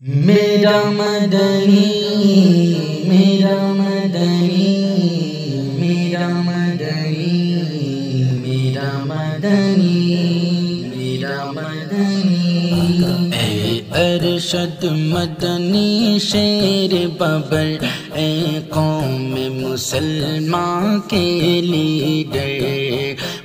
میرا مدنی میرا مدنی میرا مدنی میرا مدنی میرا مدنی اے ارشد مدنی شیر بابر اے قوم مسلمان کے لیڈر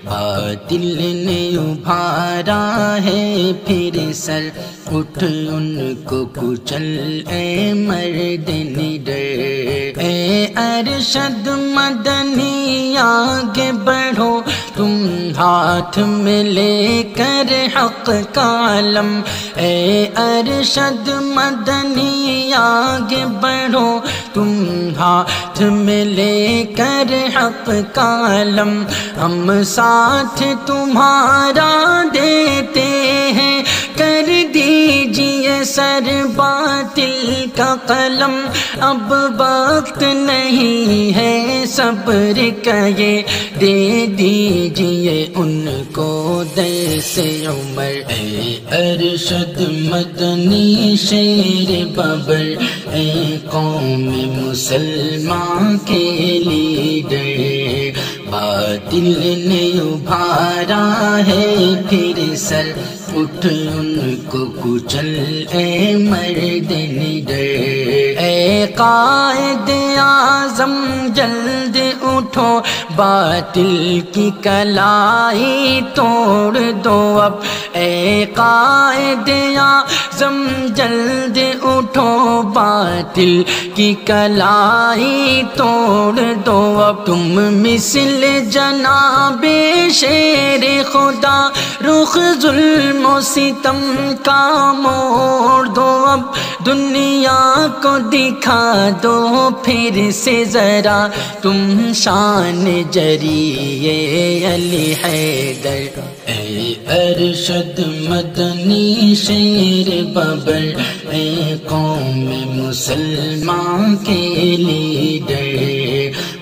باطل نے ابھارا ہے پھر سر اٹھ ان کو کچل اے مرد نڈر اے ارشد مدنی آگے بڑھو تم ہاتھ میں لے کر حق کا علم اے ارشد مدنی آگے بڑھو تم ہاتھ میں لے کر حق کا علم ہم ساتھ تمہارا دیتے ہیں کر دیجئے سر باطل کا قلم اب وقت نہیں ہے صبر کا یہ دے دیجئے ان کو درس عمر اے ارشد مدنی شیر بابر اے قوم مسلمان کے لیڈر باطل نے ابھارا ہے پھر سر اٹھ ان کو کچل اے مرد نڈر اے قائد اعظم جلد اٹھو باطل کی کلائی توڑ دو اب اے قائد اعظم جلد اٹھو باطل کی کلائی توڑ دو اب تم مثل جناب شیر خدا رخ ظلم و ستم کا موڑ دو اب دنیا کو دکھا دو پھر سے ذرا تم شان جریے علی حیدر اے ارشد مدنی شیر بابر اے قوم مسلمان کے لیڈر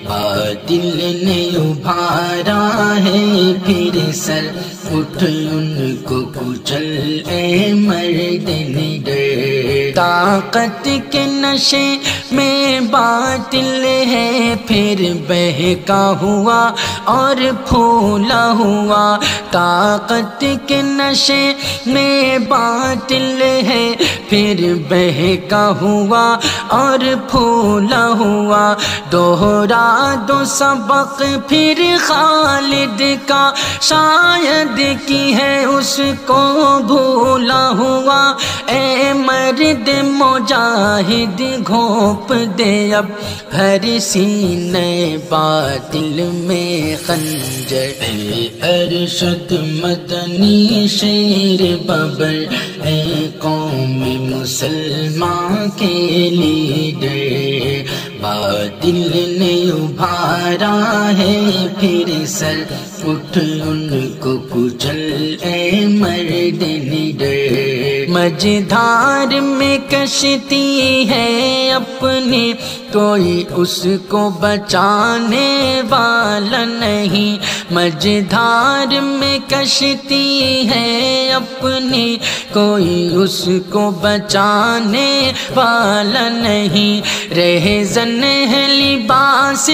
باطل نے ابھارا ہے پھر سر اٹھ ان کو کچل اے مرد نڈر طاقت کے نشے میں باطل ہے پھر بہکا ہوا اور پھولا ہوا طاقت کے نشے میں باطل ہے پھر بہکا ہوا اور پھولا ہوا دوہرا دو سبق پھر خالد کا شاید کی ہے اس کو بھولا ہوا اے مرد مجاہد گھونپ دے اب ہر سینے باطل میں خنجر اے ارشد مدنی شیر بابر اے قوم مسلمان کے لیڈر باطل نے ابھارا ہے پھر سر اٹھ ان کو کچل اے مرد نڈر مجدھار میں کشتی ہے اپنی کوئی اس کو بچانے والا نہیں مجدھار میں کشتی ہے اپنی کوئی اس کو بچانے والا نہیں رہزن ہے لباس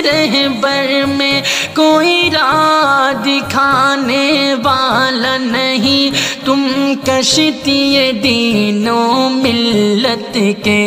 رہبر میں کوئی راہ دکھانے والا نہیں تم کشتی دین و ملت کے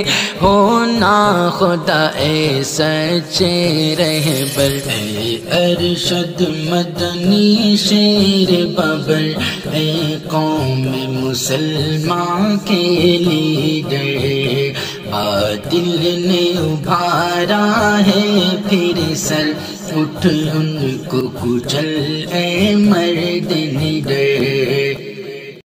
ہونا خدا اے سچے رہبر اے ارشد مدنی شیر بابر اے قوم مسلمان کے لیڈر باطل نے ابھارا ہے پھر سر اٹھ ان کو کچل اے مرد نڈر